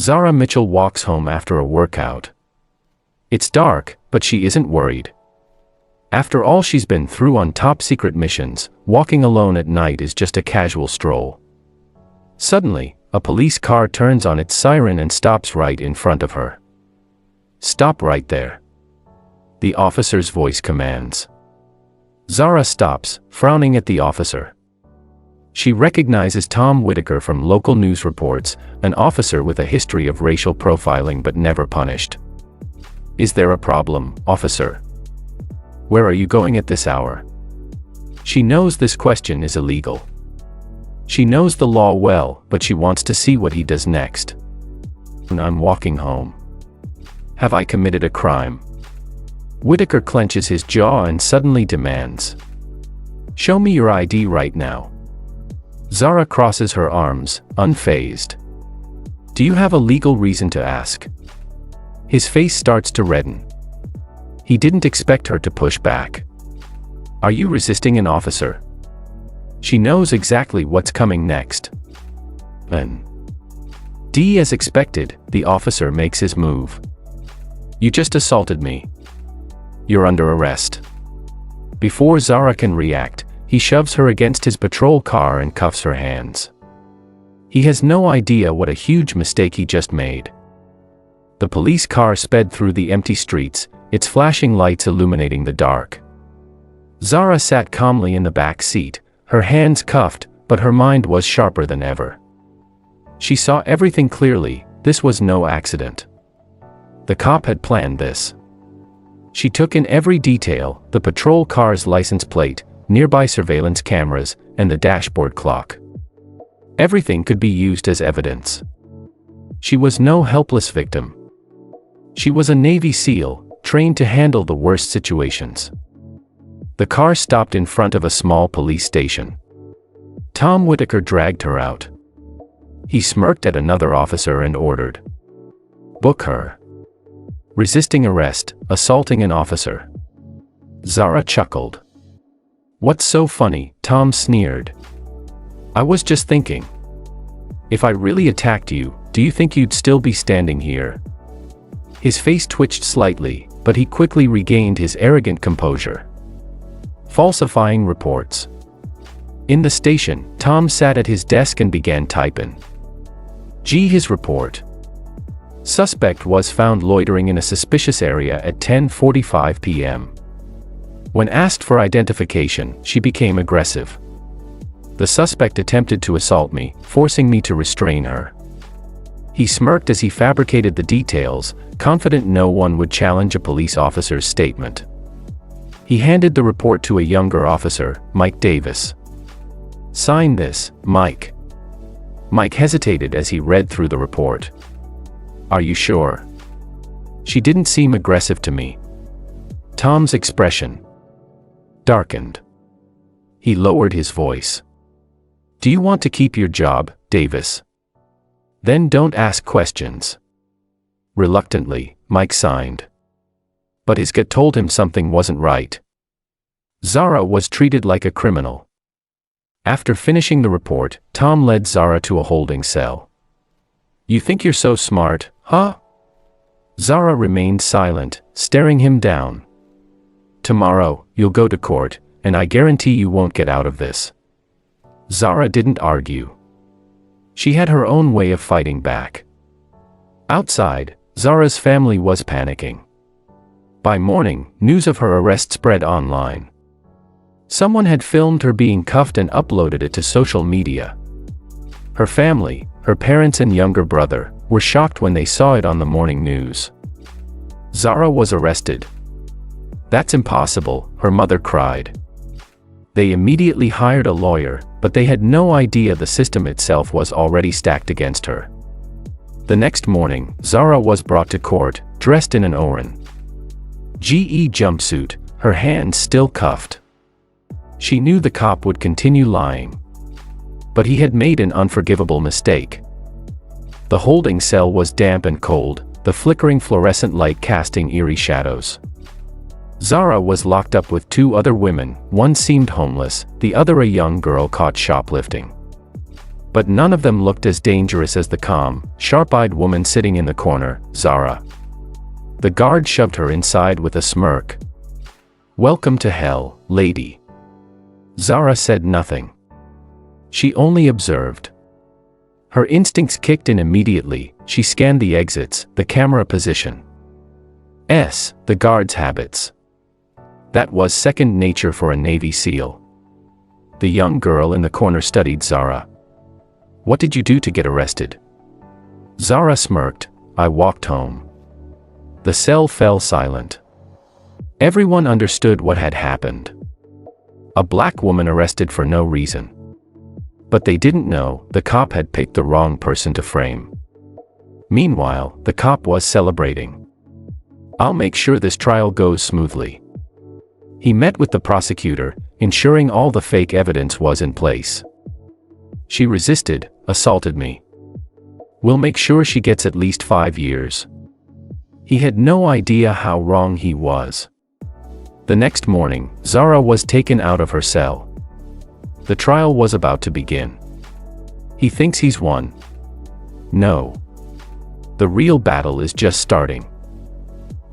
Zara Mitchell walks home after a workout. It's dark, but she isn't worried. After all she's been through on top-secret missions, walking alone at night is just a casual stroll. Suddenly, a police car turns on its siren and stops right in front of her. "Stop right there," the officer's voice commands. Zara stops, frowning at the officer. She recognizes Tom Whitaker from local news reports, an officer with a history of racial profiling but never punished. "Is there a problem, officer? Where are you going at this hour?" She knows this question is illegal. She knows the law well, but she wants to see what he does next. "I'm walking home." "Have I committed a crime?" Whitaker clenches his jaw and suddenly demands, "Show me your ID right now." Zara crosses her arms, unfazed. "Do you have a legal reason to ask?" His face starts to redden. He didn't expect her to push back. "Are you resisting an officer?" She knows exactly what's coming next. As expected, the officer makes his move. "You just assaulted me. You're under arrest." Before Zara can react, he shoves her against his patrol car and cuffs her hands. He has no idea what a huge mistake he just made. The police car sped through the empty streets, its flashing lights illuminating the dark. Zara sat calmly in the back seat, her hands cuffed, but her mind was sharper than ever. She saw everything clearly. This was no accident. The cop had planned this. She took in every detail: the patrol car's license plate, nearby surveillance cameras, and the dashboard clock. Everything could be used as evidence. She was no helpless victim. She was a Navy SEAL, trained to handle the worst situations. The car stopped in front of a small police station. Tom Whitaker dragged her out. He smirked at another officer and ordered, "Book her." Resisting arrest, assaulting an officer. Zara chuckled. "What's so funny?" Tom sneered. "I was just thinking. If I really attacked you, do you think you'd still be standing here?" His face twitched slightly, but he quickly regained his arrogant composure. Falsifying reports. In the station, Tom sat at his desk and began typing. His report. Suspect was found loitering in a suspicious area at 10:45 p.m. When asked for identification, she became aggressive. "The suspect attempted to assault me, forcing me to restrain her." He smirked as he fabricated the details, confident no one would challenge a police officer's statement. He handed the report to a younger officer, Mike Davis. "Sign this, Mike." Mike hesitated as he read through the report. "Are you sure? She didn't seem aggressive to me." Tom's expression darkened. He lowered his voice. "Do you want to keep your job, Davis? Then don't ask questions." Reluctantly, Mike signed. But his gut told him something wasn't right. Zara was treated like a criminal. After finishing the report, Tom led Zara to a holding cell. "You think you're so smart, huh?" Zara remained silent, staring him down. "Tomorrow, you'll go to court, and I guarantee you won't get out of this." Zara didn't argue. She had her own way of fighting back. Outside, Zara's family was panicking. By morning, news of her arrest spread online. Someone had filmed her being cuffed and uploaded it to social media. Her family, her parents and younger brother, were shocked when they saw it on the morning news. Zara was arrested. "That's impossible," her mother cried. They immediately hired a lawyer, but they had no idea the system itself was already stacked against her. The next morning, Zara was brought to court, dressed in an orange jumpsuit, her hands still cuffed. She knew the cop would continue lying. But he had made an unforgivable mistake. The holding cell was damp and cold, the flickering fluorescent light casting eerie shadows. Zara was locked up with two other women, one seemed homeless, the other a young girl caught shoplifting. But none of them looked as dangerous as the calm, sharp-eyed woman sitting in the corner, Zara. The guard shoved her inside with a smirk. "Welcome to hell, lady." Zara said nothing. She only observed. Her instincts kicked in immediately. She scanned the exits, the camera position. The guard's habits. That was second nature for a Navy SEAL. The young girl in the corner studied Zara. "What did you do to get arrested?" Zara smirked. "I walked home." The cell fell silent. Everyone understood what had happened. A black woman arrested for no reason. But they didn't know the cop had picked the wrong person to frame. Meanwhile, the cop was celebrating. "I'll make sure this trial goes smoothly." He met with the prosecutor, ensuring all the fake evidence was in place. "She resisted, assaulted me. We'll make sure she gets at least 5 years." He had no idea how wrong he was. The next morning, Zara was taken out of her cell. The trial was about to begin. He thinks he's won. No. The real battle is just starting.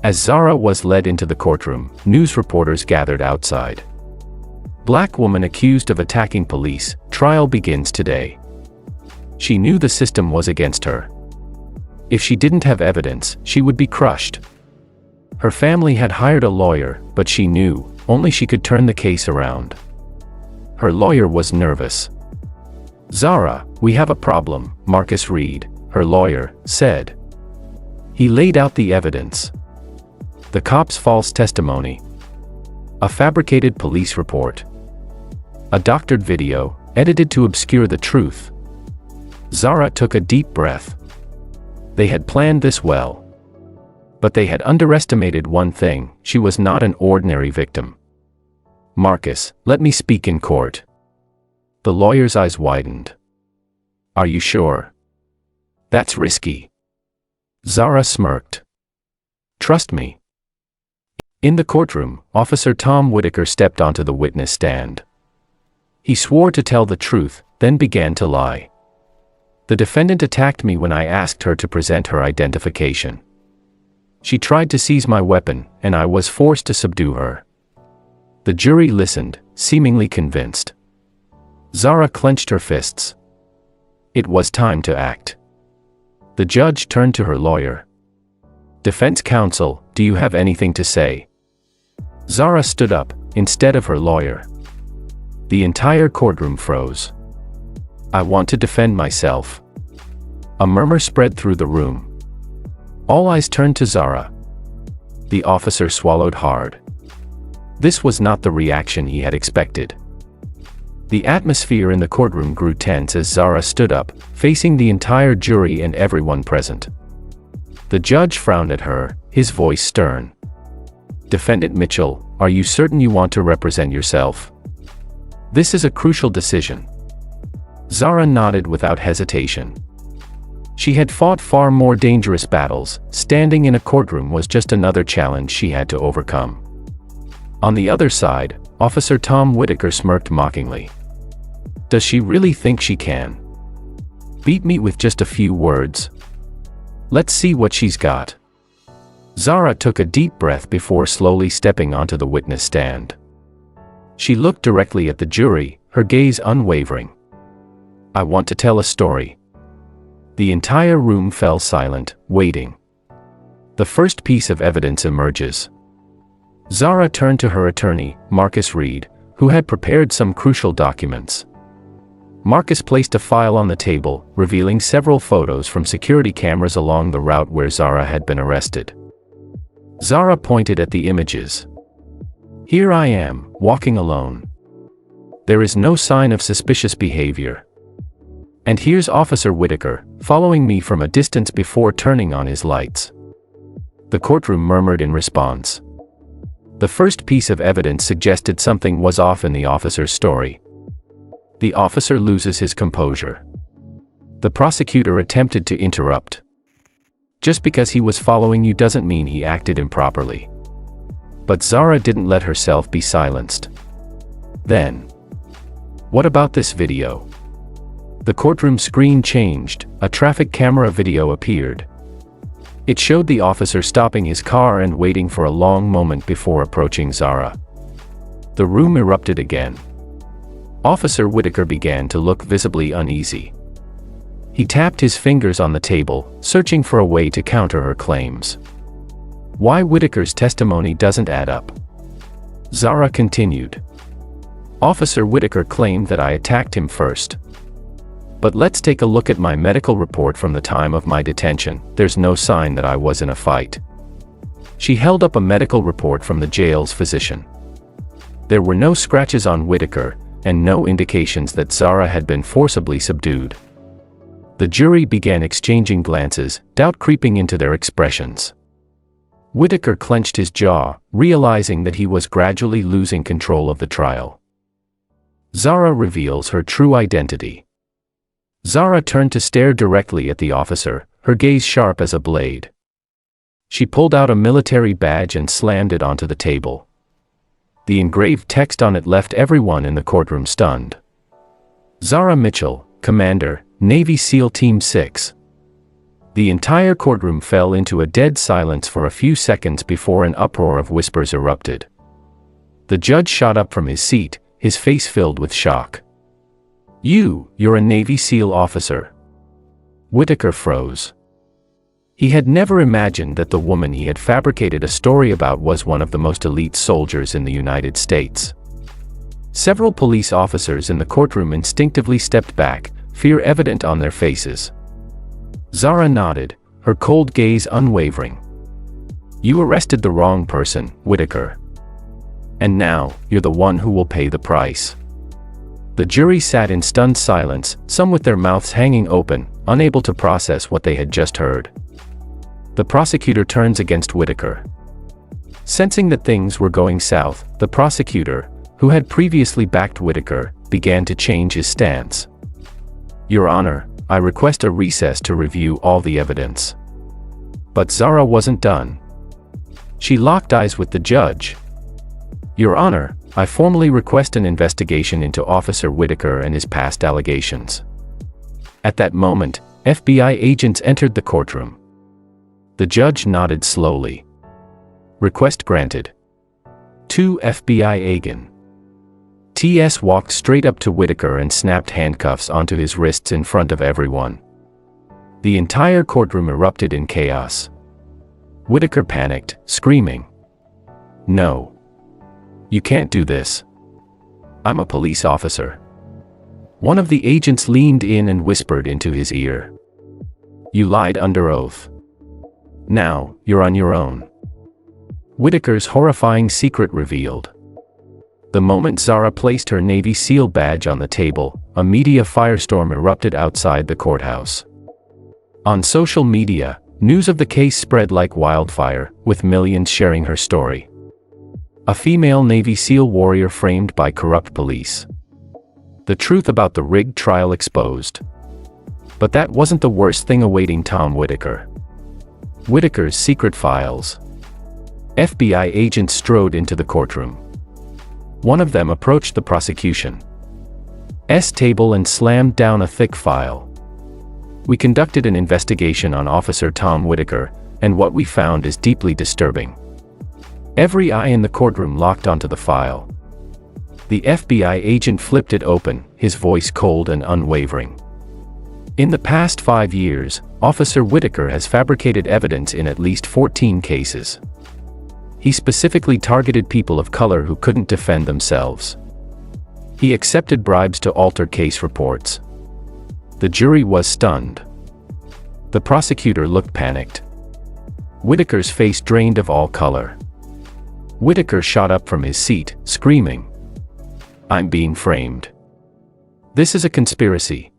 As Zara was led into the courtroom, news reporters gathered outside. "Black woman accused of attacking police, trial begins today." She knew the system was against her. If she didn't have evidence, she would be crushed. Her family had hired a lawyer, but she knew only she could turn the case around. Her lawyer was nervous. "Zara, we have a problem," Marcus Reed, her lawyer, said. He laid out the evidence. The cop's false testimony. A fabricated police report. A doctored video, edited to obscure the truth. Zara took a deep breath. They had planned this well. But they had underestimated one thing: she was not an ordinary victim. "Marcus, let me speak in court." The lawyer's eyes widened. "Are you sure?" "That's risky." Zara smirked. "Trust me." In the courtroom, Officer Tom Whitaker stepped onto the witness stand. He swore to tell the truth, then began to lie. "The defendant attacked me when I asked her to present her identification. She tried to seize my weapon, and I was forced to subdue her." The jury listened, seemingly convinced. Zara clenched her fists. It was time to act. The judge turned to her lawyer. "Defense counsel, do you have anything to say?" Zara stood up, instead of her lawyer. The entire courtroom froze. "I want to defend myself." A murmur spread through the room. All eyes turned to Zara. The officer swallowed hard. This was not the reaction he had expected. The atmosphere in the courtroom grew tense as Zara stood up, facing the entire jury and everyone present. The judge frowned at her, his voice stern. "Defendant Mitchell, are you certain you want to represent yourself? This is a crucial decision." Zara nodded without hesitation. She had fought far more dangerous battles. Standing in a courtroom was just another challenge she had to overcome. On the other side, Officer Tom Whitaker smirked mockingly. "Does she really think she can beat me with just a few words? Let's see what she's got." Zara took a deep breath before slowly stepping onto the witness stand. She looked directly at the jury, her gaze unwavering. "I want to tell a story." The entire room fell silent, waiting. The first piece of evidence emerges. Zara turned to her attorney, Marcus Reed, who had prepared some crucial documents. Marcus placed a file on the table, revealing several photos from security cameras along the route where Zara had been arrested. Zara pointed at the images. "Here I am, walking alone. There is no sign of suspicious behavior. And here's Officer Whitaker, following me from a distance before turning on his lights." The courtroom murmured in response. The first piece of evidence suggested something was off in the officer's story. The officer loses his composure. The prosecutor attempted to interrupt. "Just because he was following you doesn't mean he acted improperly." But Zara didn't let herself be silenced. "Then, what about this video?" The courtroom screen changed, a traffic camera video appeared. It showed the officer stopping his car and waiting for a long moment before approaching Zara. The room erupted again. Officer Whitaker began to look visibly uneasy. He tapped his fingers on the table, searching for a way to counter her claims. Why Whitaker's testimony doesn't add up? Zara continued. Officer Whitaker claimed that I attacked him first. But let's take a look at my medical report from the time of my detention. There's no sign that I was in a fight. She held up a medical report from the jail's physician. There were no scratches on Whitaker, and no indications that Zara had been forcibly subdued. The jury began exchanging glances, doubt creeping into their expressions. Whitaker clenched his jaw, realizing that he was gradually losing control of the trial. Zara reveals her true identity. Zara turned to stare directly at the officer, her gaze sharp as a blade. She pulled out a military badge and slammed it onto the table. The engraved text on it left everyone in the courtroom stunned. Zara Mitchell, Commander, Navy SEAL Team 6. The entire courtroom fell into a dead silence for a few seconds before an uproar of whispers erupted. The judge shot up from his seat, his face filled with shock. You're a Navy SEAL officer." Whitaker froze. He had never imagined that the woman he had fabricated a story about was one of the most elite soldiers in the United States. Several police officers in the courtroom instinctively stepped back, fear evident on their faces. Zara nodded, her cold gaze unwavering. "You arrested the wrong person, Whitaker. And now, you're the one who will pay the price." The jury sat in stunned silence, some with their mouths hanging open, unable to process what they had just heard. The prosecutor turns against Whitaker. Sensing that things were going south, the prosecutor, who had previously backed Whitaker, began to change his stance. "Your Honor, I request a recess to review all the evidence." But Zara wasn't done. She locked eyes with the judge. "Your Honor, I formally request an investigation into Officer Whitaker and his past allegations." At that moment, FBI agents entered the courtroom. The judge nodded slowly. "Request granted." 2 FBI agents. TS walked straight up to Whitaker and snapped handcuffs onto his wrists in front of everyone. The entire courtroom erupted in chaos. Whitaker panicked, screaming, "No. You can't do this. I'm a police officer." One of the agents leaned in and whispered into his ear, "You lied under oath. Now, you're on your own." Whitaker's horrifying secret revealed. The moment Zara placed her Navy SEAL badge on the table, a media firestorm erupted outside the courthouse. On social media, news of the case spread like wildfire, with millions sharing her story. A female Navy SEAL warrior framed by corrupt police. The truth about the rigged trial exposed. But that wasn't the worst thing awaiting Tom Whitaker. Whitaker's secret files. FBI agents strode into the courtroom. One of them approached the prosecution's table and slammed down a thick file. "We conducted an investigation on Officer Tom Whitaker, and what we found is deeply disturbing." Every eye in the courtroom locked onto the file. The FBI agent flipped it open, his voice cold and unwavering. "In the past 5 years, Officer Whitaker has fabricated evidence in at least 14 cases. He specifically targeted people of color who couldn't defend themselves. He accepted bribes to alter case reports." The jury was stunned. The prosecutor looked panicked. Whitaker's face drained of all color. Whitaker shot up from his seat, screaming, "I'm being framed. This is a conspiracy."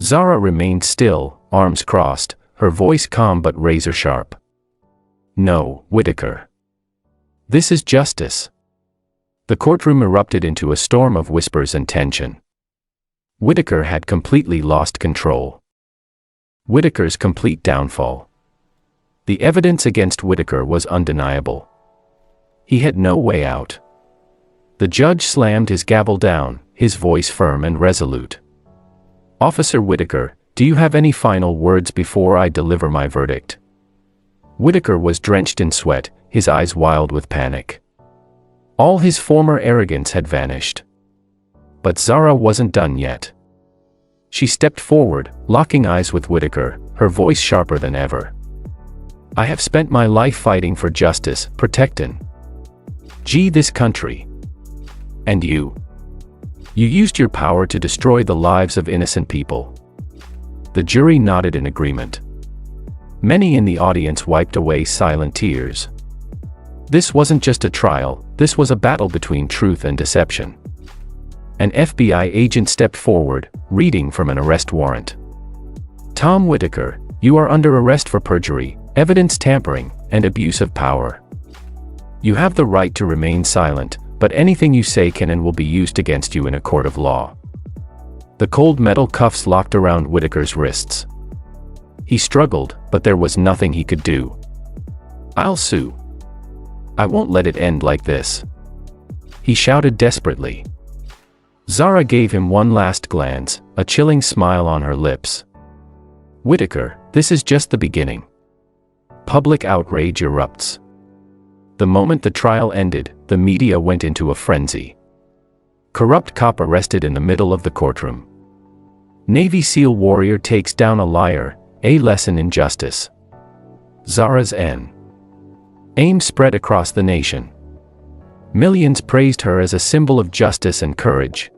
Zara remained still, arms crossed, her voice calm but razor sharp. "No, Whitaker. This is justice." The courtroom erupted into a storm of whispers and tension. Whitaker had completely lost control. Whitaker's complete downfall. The evidence against Whitaker was undeniable. He had no way out. The judge slammed his gavel down, his voice firm and resolute. Officer Whitaker, do you have any final words before I deliver my verdict? Whitaker was drenched in sweat, his eyes wild with panic. All his former arrogance had vanished. But Zara wasn't done yet. She stepped forward, locking eyes with Whitaker, her voice sharper than ever. I have spent my life fighting for justice, protecting this country. And you? You used your power to destroy the lives of innocent people. The jury nodded in agreement. Many in the audience wiped away silent tears. This wasn't just a trial, this was a battle between truth and deception. An FBI agent stepped forward, reading from an arrest warrant. Tom Whitaker, you are under arrest for perjury, evidence tampering, and abuse of power. You have the right to remain silent, but anything you say can and will be used against you in a court of law. The cold metal cuffs locked around Whitaker's wrists. He struggled, but there was nothing he could do. I'll sue. I won't let it end like this. He shouted desperately. Zara gave him one last glance, a chilling smile on her lips. Whitaker, this is just the beginning. Public outrage erupts. The moment the trial ended, the media went into a frenzy. Corrupt cop arrested in the middle of the courtroom. Navy SEAL warrior takes down a liar, a lesson in justice. Zara's aim spread across the nation. Millions praised her as a symbol of justice and courage.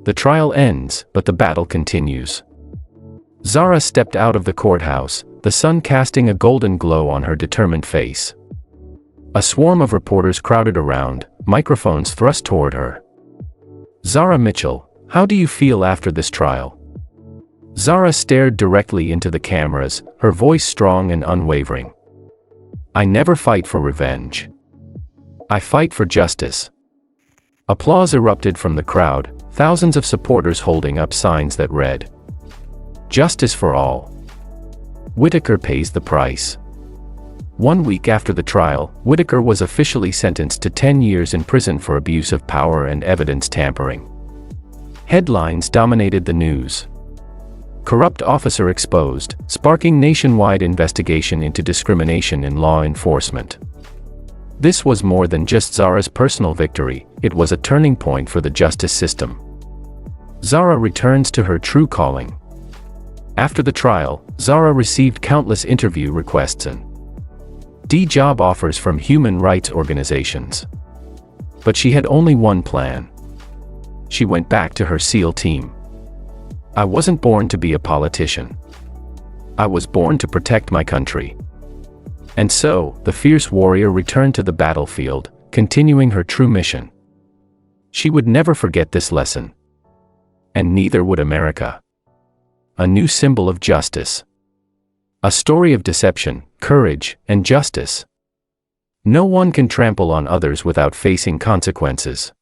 The trial ends, but the battle continues. Zara stepped out of the courthouse, the sun casting a golden glow on her determined face. A swarm of reporters crowded around, microphones thrust toward her. Zara Mitchell, how do you feel after this trial? Zara stared directly into the cameras, her voice strong and unwavering. I never fight for revenge. I fight for justice. Applause erupted from the crowd, thousands of supporters holding up signs that read, Justice for all. Whitaker pays the price. 1 week after the trial, Whitaker was officially sentenced to 10 years in prison for abuse of power and evidence tampering. Headlines dominated the news. Corrupt officer exposed, sparking nationwide investigation into discrimination in law enforcement. This was more than just Zara's personal victory, it was a turning point for the justice system. Zara returns to her true calling. After the trial, Zara received countless interview requests and job offers from human rights organizations. But she had only one plan. She went back to her SEAL team. I wasn't born to be a politician. I was born to protect my country. And so, the fierce warrior returned to the battlefield, continuing her true mission. She would never forget this lesson. And neither would America. A new symbol of justice. A story of deception, courage, and justice. No one can trample on others without facing consequences.